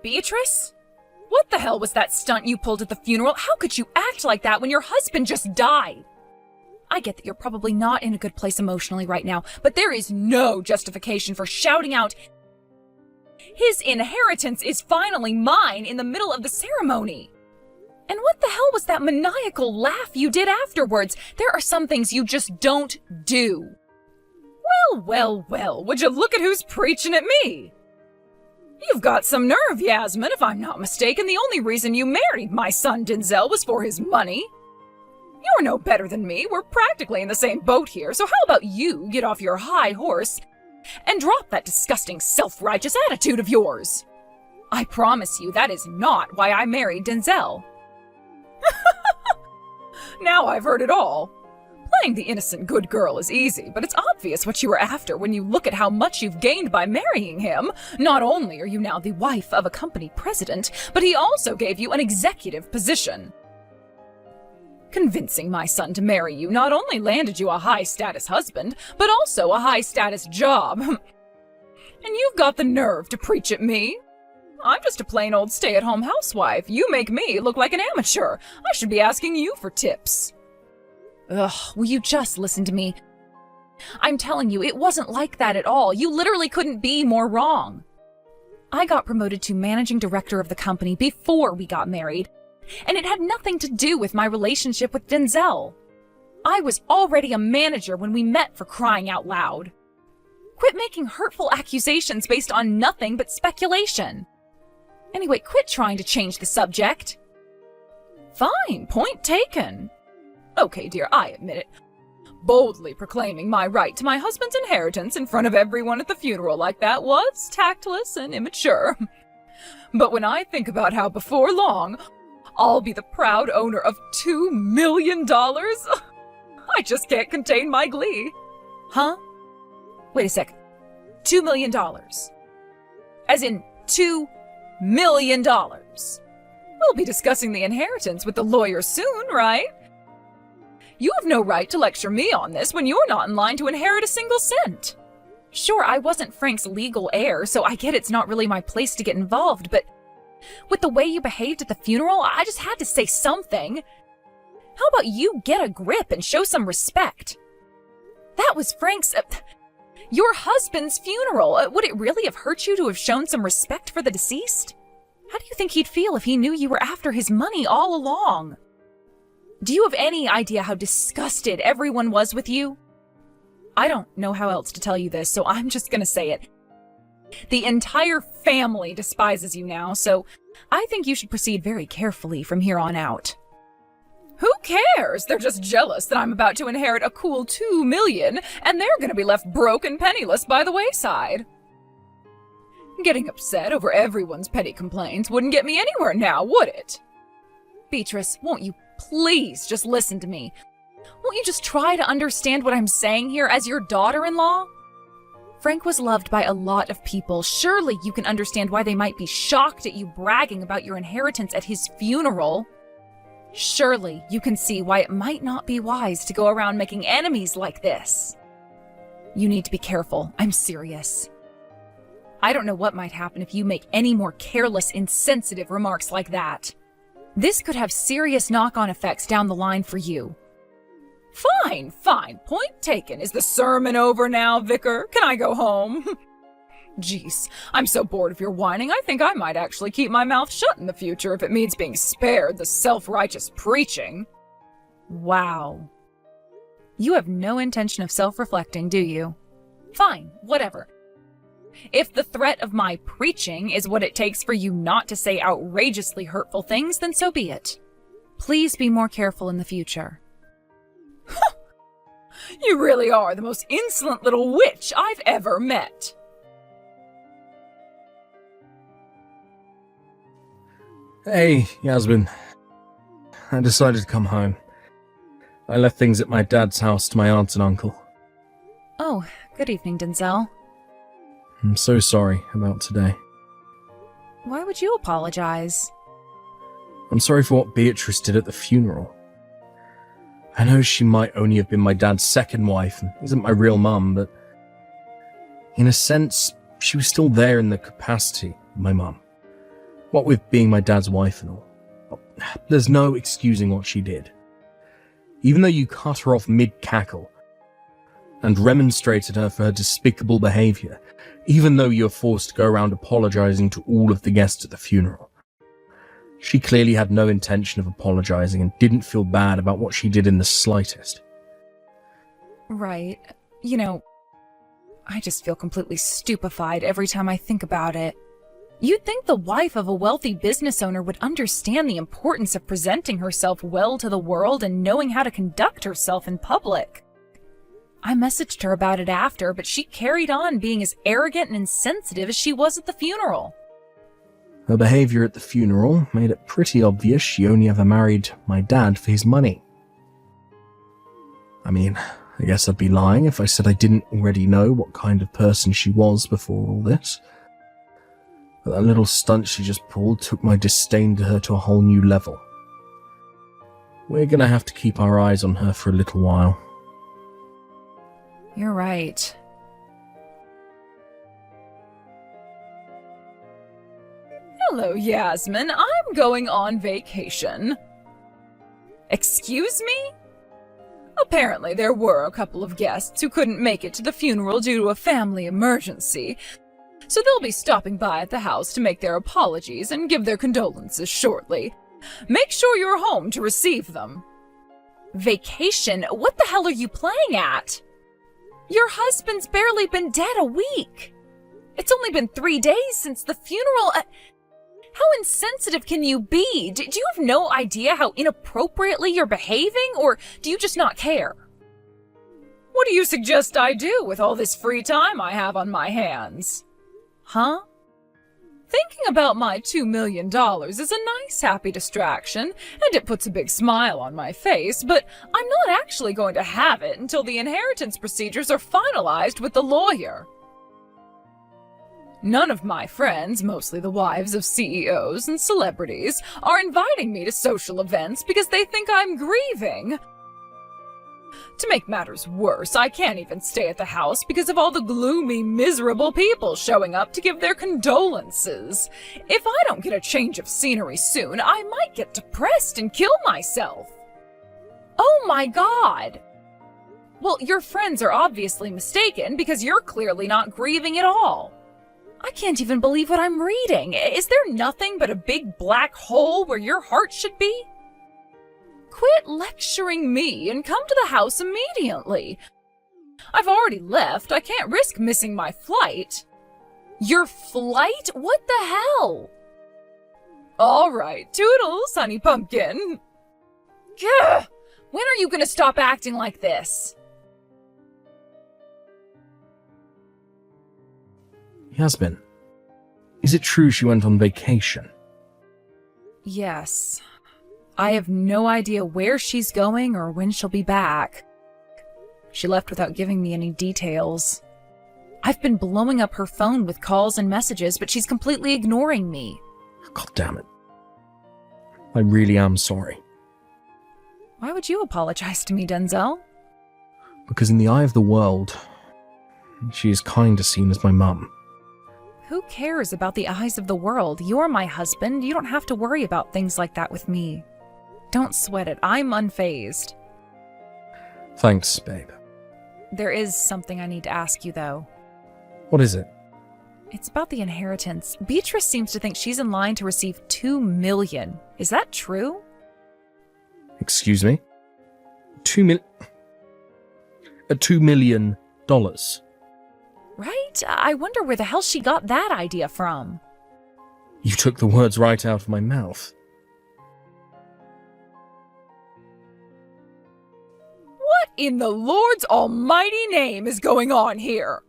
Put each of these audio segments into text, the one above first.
Beatrice? What the hell was that stunt you pulled at the funeral? How could you act like that when your husband just died? I get that you're probably not in a good place emotionally right now, but there is no justification for shouting out, "His inheritance is finally mine," in the middle of the ceremony. And what the hell was that maniacal laugh you did afterwards? There are some things you just don't do. Well, would you look at who's preaching at me? You've got some nerve, Yasmin, if I'm not mistaken. The only reason you married my son Denzel was for his money. You're no better than me. We're practically in the same boat here, so how about you get off your high horse and drop that disgusting self-righteous attitude of yours? I promise you that is not why I married Denzel. Now I've heard it all. Playing the innocent good girl is easy, but it's obvious what you were after when you look at how much you've gained by marrying him. Not only are you now the wife of a company president, but he also gave you an executive position. Convincing my son to marry you not only landed you a high-status husband, but also a high-status job. And you've got the nerve to preach at me? I'm just a plain old stay-at-home housewife. You make me look like an amateur. I should be asking you for tips. Ugh, will you just listen to me? I'm telling you, it wasn't like that at all. You literally couldn't be more wrong. I got promoted to managing director of the company before we got married, and it had nothing to do with my relationship with Denzel. I was already a manager when we met, for crying out loud. Quit making hurtful accusations based on nothing but speculation. Anyway, quit trying to change the subject. Fine, point taken. Okay, dear, I admit it. Boldly proclaiming my right to my husband's inheritance in front of everyone at the funeral like that was tactless and immature. But when I think about how before long, I'll be the proud owner of $2 million, I just can't contain my glee. Huh? Wait a sec. $2 million. As in $2 million. We'll be discussing the inheritance with the lawyer soon, right? You have no right to lecture me on this when you're not in line to inherit a single cent. Sure, I wasn't Frank's legal heir, so I get it's not really my place to get involved, but with the way you behaved at the funeral, I just had to say something. How about you get a grip and show some respect? That was Frank's, your husband's funeral. Would it really have hurt you to have shown some respect for the deceased? How do you think he'd feel if he knew you were after his money all along? Do you have any idea how disgusted everyone was with you? I don't know how else to tell you this, so I'm just gonna say it. The entire family despises you now, so I think you should proceed very carefully from here on out. Who cares? They're just jealous that I'm about to inherit a cool $2 million, and they're gonna be left broke and penniless by the wayside. Getting upset over everyone's petty complaints wouldn't get me anywhere now, would it? Beatrice, won't you please just listen to me? Won't you just try to understand what I'm saying here as your daughter-in-law? Frank was loved by a lot of people. Surely you can understand why they might be shocked at you bragging about your inheritance at his funeral. Surely you can see why it might not be wise to go around making enemies like this. You need to be careful. I'm serious. I don't know what might happen if you make any more careless, insensitive remarks like that. This could have serious knock-on effects down the line for you. Fine. Point taken. Is the sermon over now, Vicar? Can I go home? Jeez, I'm so bored of your whining, I think I might actually keep my mouth shut in the future if it means being spared the self-righteous preaching. Wow. You have no intention of self-reflecting, do you? Fine, whatever. If the threat of my preaching is what it takes for you not to say outrageously hurtful things, then so be it. Please be more careful in the future. You really are the most insolent little witch I've ever met. Hey, Yasmin. I decided to come home. I left things at my dad's house to my aunt and uncle. Oh, good evening, Denzel. I'm so sorry about today. Why would you apologize? I'm sorry for what Beatrice did at the funeral. I know she might only have been my dad's second wife and isn't my real mum, but in a sense, she was still there in the capacity of my mum. What with being my dad's wife and all. There's no excusing what she did. Even though you cut her off mid-cackle and remonstrated her for her despicable behaviour, even though you're forced to go around apologising to all of the guests at the funeral, she clearly had no intention of apologising and didn't feel bad about what she did in the slightest. Right. I just feel completely stupefied every time I think about it. You'd think the wife of a wealthy business owner would understand the importance of presenting herself well to the world and knowing how to conduct herself in public. I messaged her about it after, but she carried on being as arrogant and insensitive as she was at the funeral. Her behaviour at the funeral made it pretty obvious she only ever married my dad for his money. I mean, I guess I'd be lying if I said I didn't already know what kind of person she was before all this. But that little stunt she just pulled took my disdain to her to a whole new level. We're gonna have to keep our eyes on her for a little while. You're right. Hello, Yasmin. I'm going on vacation. Excuse me? Apparently there were a couple of guests who couldn't make it to the funeral due to a family emergency, so they'll be stopping by at the house to make their apologies and give their condolences shortly. Make sure you're home to receive them. Vacation? What the hell are you playing at? Your husband's barely been dead a week. It's only been 3 days since the funeral. How insensitive can you be? Do you have no idea how inappropriately you're behaving, or do you just not care? What do you suggest I do with all this free time I have on my hands? Huh? Thinking about my $2 million is a nice, happy distraction, and it puts a big smile on my face, but I'm not actually going to have it until the inheritance procedures are finalized with the lawyer. None of my friends, mostly the wives of CEOs and celebrities, are inviting me to social events because they think I'm grieving. To make matters worse, I can't even stay at the house because of all the gloomy, miserable people showing up to give their condolences. If I don't get a change of scenery soon, I might get depressed and kill myself. Oh my God! Well, your friends are obviously mistaken because you're clearly not grieving at all. I can't even believe what I'm reading. Is there nothing but a big black hole where your heart should be? Quit lecturing me and come to the house immediately. I've already left. I can't risk missing my flight. Your flight? What the hell? All right, toodles, honey pumpkin. Gah! When are you gonna stop acting like this? Yasmin, is it true she went on vacation? Yes. I have no idea where she's going or when she'll be back. She left without giving me any details. I've been blowing up her phone with calls and messages, but she's completely ignoring me. God damn it. I really am sorry. Why would you apologize to me, Denzel? Because in the eye of the world, she is kinda seen as my mum. Who cares about the eyes of the world? You're my husband. You don't have to worry about things like that with me. Don't sweat it. I'm unfazed. Thanks, babe. There is something I need to ask you, though. What is it? It's about the inheritance. Beatrice seems to think she's in line to receive $2 million. Is that true? Excuse me? $2 million? Right? I wonder where the hell she got that idea from. You took the words right out of my mouth. What in the Lord's almighty name is going on here?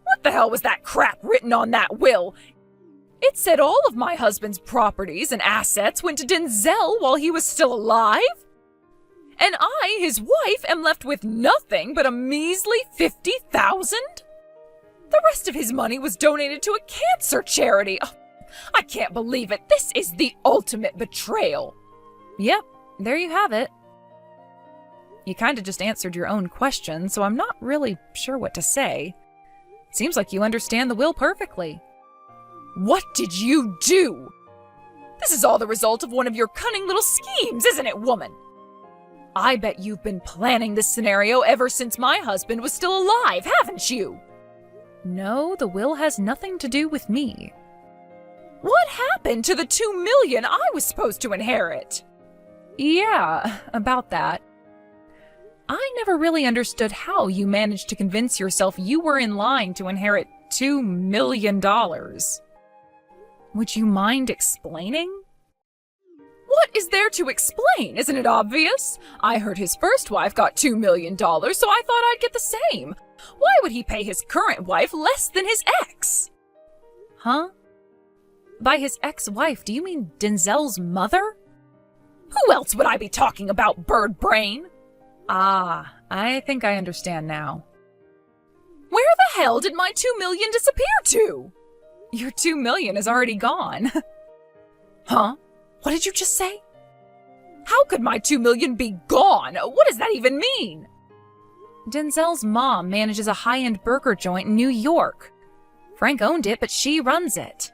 What the hell was that crap written on that will? It said all of my husband's properties and assets went to Denzel while he was still alive? And I, his wife, am left with nothing but a measly $50,000? The rest of his money was donated to a cancer charity. Oh, I can't believe it. This is the ultimate betrayal. Yep, there you have it. You kind of just answered your own question, so I'm not really sure what to say. Seems like you understand the will perfectly. What did you do? This is all the result of one of your cunning little schemes, isn't it, woman? I bet you've been planning this scenario ever since my husband was still alive, haven't you? No, the will has nothing to do with me. What happened to the $2 million I was supposed to inherit? Yeah, about that. I never really understood how you managed to convince yourself you were in line to inherit $2 million. Would you mind explaining? What is there to explain? Isn't it obvious? I heard his first wife got $2 million, so I thought I'd get the same. Why would he pay his current wife less than his ex? Huh? By his ex-wife, do you mean Denzel's mother? Who else would I be talking about, bird brain? Ah, I think I understand now. Where the hell did my $2 million disappear to? Your $2 million is already gone. Huh? What did you just say? How could my $2 million be gone? What does that even mean? Denzel's mom manages a high-end burger joint in New York. Frank owned it, but she runs it.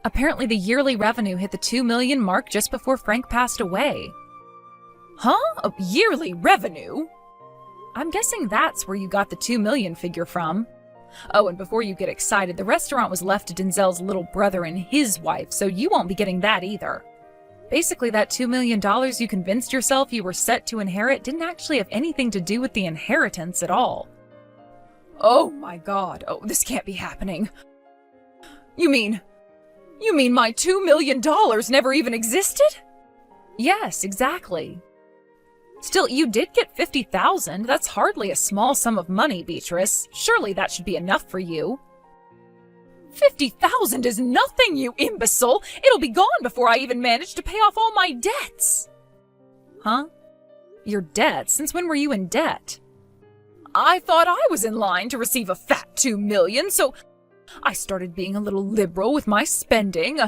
Apparently the yearly revenue hit the $2 million mark just before Frank passed away. Huh? A yearly revenue? I'm guessing that's where you got the $2 million figure from. Oh, and before you get excited, the restaurant was left to Denzel's little brother and his wife, so you won't be getting that either. Basically, that $2 million you convinced yourself you were set to inherit didn't actually have anything to do with the inheritance at all. Oh my god, oh, this can't be happening. You mean my $2 million never even existed? Yes, exactly. Still, you did get $50,000. That's hardly a small sum of money, Beatrice. Surely that should be enough for you. $50,000 is nothing, you imbecile! It'll be gone before I even manage to pay off all my debts! Huh? Your debts? Since when were you in debt? I thought I was in line to receive a fat $2 million, so I started being a little liberal with my spending.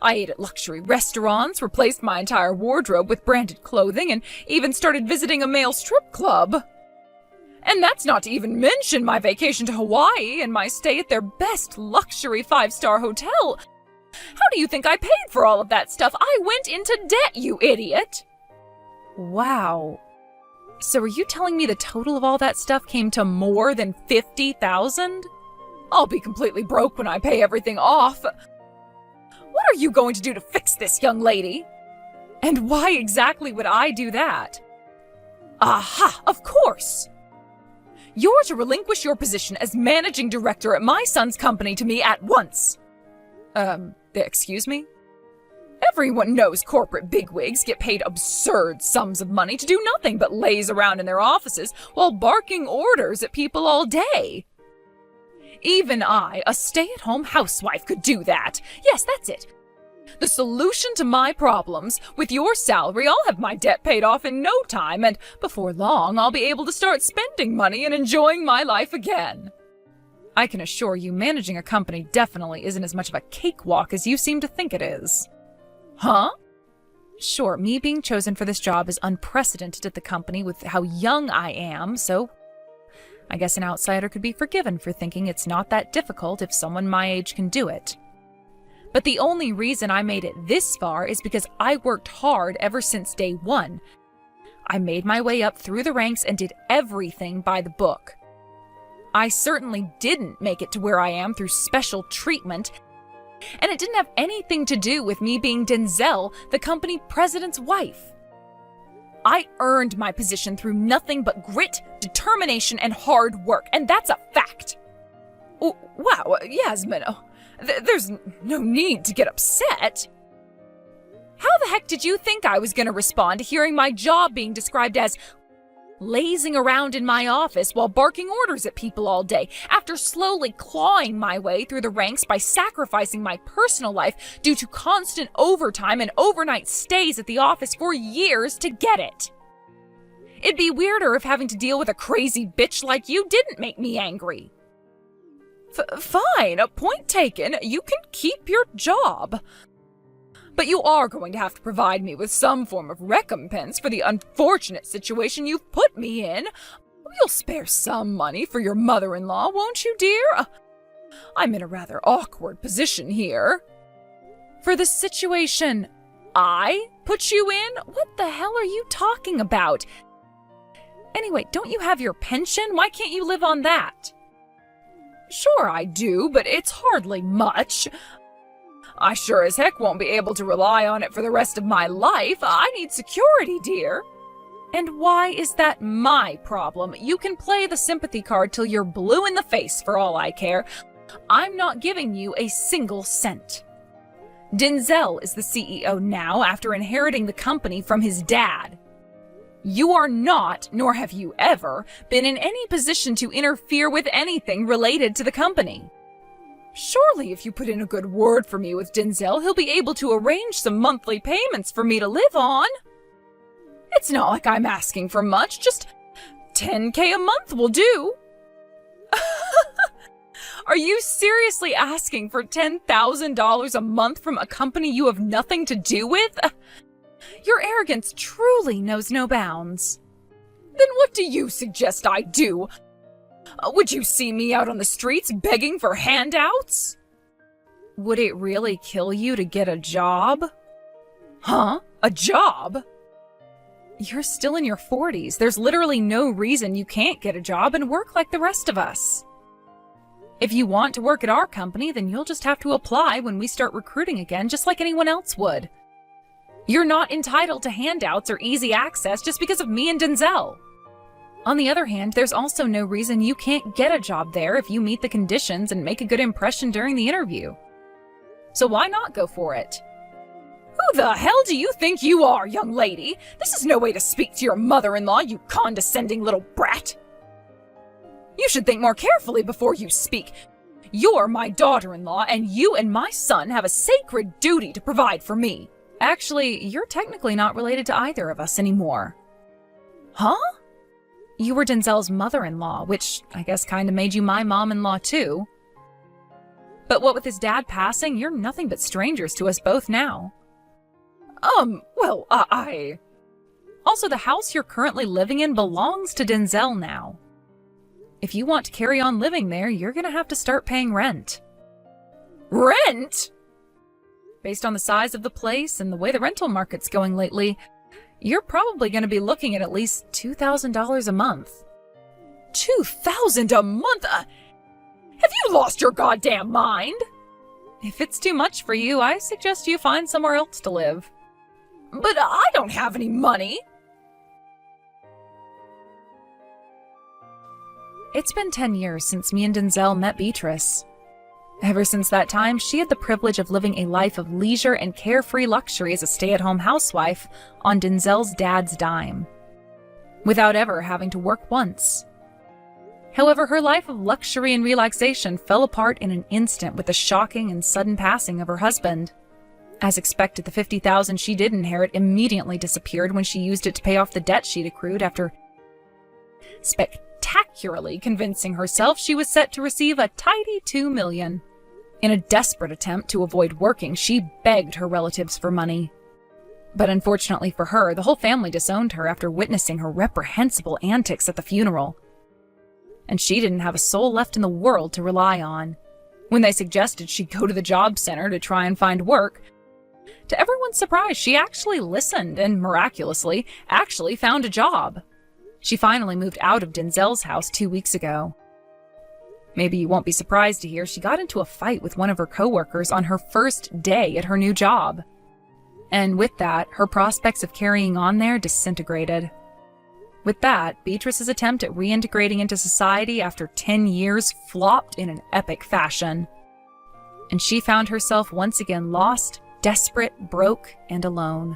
I ate at luxury restaurants, replaced my entire wardrobe with branded clothing, and even started visiting a male strip club. And that's not to even mention my vacation to Hawaii and my stay at their best luxury 5-star hotel. How do you think I paid for all of that stuff? I went into debt, you idiot! Wow. So are you telling me the total of all that stuff came to more than $50,000? I'll be completely broke when I pay everything off. What are you going to do to fix this, young lady? And why exactly would I do that? Aha, of course! You're to relinquish your position as managing director at my son's company to me at once. Excuse me? Everyone knows corporate bigwigs get paid absurd sums of money to do nothing but laze around in their offices while barking orders at people all day. Even I, a stay-at-home housewife, could do that. Yes, that's it. The solution to my problems: with your salary, I'll have my debt paid off in no time, and before long, I'll be able to start spending money and enjoying my life again. I can assure you, managing a company definitely isn't as much of a cakewalk as you seem to think it is. Huh? Sure, me being chosen for this job is unprecedented at the company with how young I am, so I guess an outsider could be forgiven for thinking it's not that difficult if someone my age can do it. But the only reason I made it this far is because I worked hard ever since day one. I made my way up through the ranks and did everything by the book. I certainly didn't make it to where I am through special treatment, and it didn't have anything to do with me being Denzel, the company president's wife. I earned my position through nothing but grit, determination, and hard work, and that's a fact. Oh, wow, Yasmin, there's no need to get upset. How the heck did you think I was going to respond to hearing my job being described as lazing around in my office while barking orders at people all day, after slowly clawing my way through the ranks by sacrificing my personal life due to constant overtime and overnight stays at the office for years to get it? It'd be weirder if having to deal with a crazy bitch like you didn't make me angry. Fine, point taken. You can keep your job. But you are going to have to provide me with some form of recompense for the unfortunate situation you've put me in. You'll spare some money for your mother-in-law, won't you, dear? I'm in a rather awkward position here. For the situation I put you in? What the hell are you talking about? Anyway, don't you have your pension? Why can't you live on that? Sure I do, but it's hardly much. I sure as heck won't be able to rely on it for the rest of my life. I need security, dear. And why is that my problem? You can play the sympathy card till you're blue in the face for all I care. I'm not giving you a single cent. Denzel is the CEO now after inheriting the company from his dad. You are not, nor have you ever, been in any position to interfere with anything related to the company. Surely if you put in a good word for me with Denzel, he'll be able to arrange some monthly payments for me to live on. It's not like I'm asking for much, just $10K a month will do. Are you seriously asking for $10,000 a month from a company you have nothing to do with? Your arrogance truly knows no bounds. Then what do you suggest I do? Would you see me out on the streets begging for handouts? Would it really kill you to get a job? Huh? A job? You're still in your 40s. There's literally no reason you can't get a job and work like the rest of us. If you want to work at our company, then you'll just have to apply when we start recruiting again, just like anyone else would. You're not entitled to handouts or easy access just because of me and Denzel. On the other hand, there's also no reason you can't get a job there if you meet the conditions and make a good impression during the interview. So why not go for it? Who the hell do you think you are, young lady? This is no way to speak to your mother-in-law, you condescending little brat. You should think more carefully before you speak. You're my daughter-in-law, and you and my son have a sacred duty to provide for me. Actually, you're technically not related to either of us anymore. Huh? You were Denzel's mother-in-law, which I guess kind of made you my mom-in-law too. But what with his dad passing, you're nothing but strangers to us both now. Well, I... Also, the house you're currently living in belongs to Denzel now. If you want to carry on living there, you're gonna have to start paying rent. Rent? Based on the size of the place and the way the rental market's going lately, you're probably gonna be looking at least $2,000 a month. $2,000 a month? Have you lost your goddamn mind? If it's too much for you, I suggest you find somewhere else to live. But I don't have any money. It's been 10 years since me and Denzel met Beatrice. Ever since that time, she had the privilege of living a life of leisure and carefree luxury as a stay-at-home housewife on Denzel's dad's dime, without ever having to work once. However, her life of luxury and relaxation fell apart in an instant with the shocking and sudden passing of her husband. As expected, the $50,000 she did inherit immediately disappeared when she used it to pay off the debt she'd accrued after spectacularly convincing herself she was set to receive a tidy $2 million. In a desperate attempt to avoid working, she begged her relatives for money. But unfortunately for her, the whole family disowned her after witnessing her reprehensible antics at the funeral. And she didn't have a soul left in the world to rely on. When they suggested she go to the job center to try and find work, to everyone's surprise, she actually listened and miraculously actually found a job. She finally moved out of Denzel's house 2 weeks ago. Maybe you won't be surprised to hear she got into a fight with one of her coworkers on her first day at her new job. And with that, her prospects of carrying on there disintegrated. With that, Beatrice's attempt at reintegrating into society after 10 years flopped in an epic fashion. And she found herself once again lost, desperate, broke, and alone.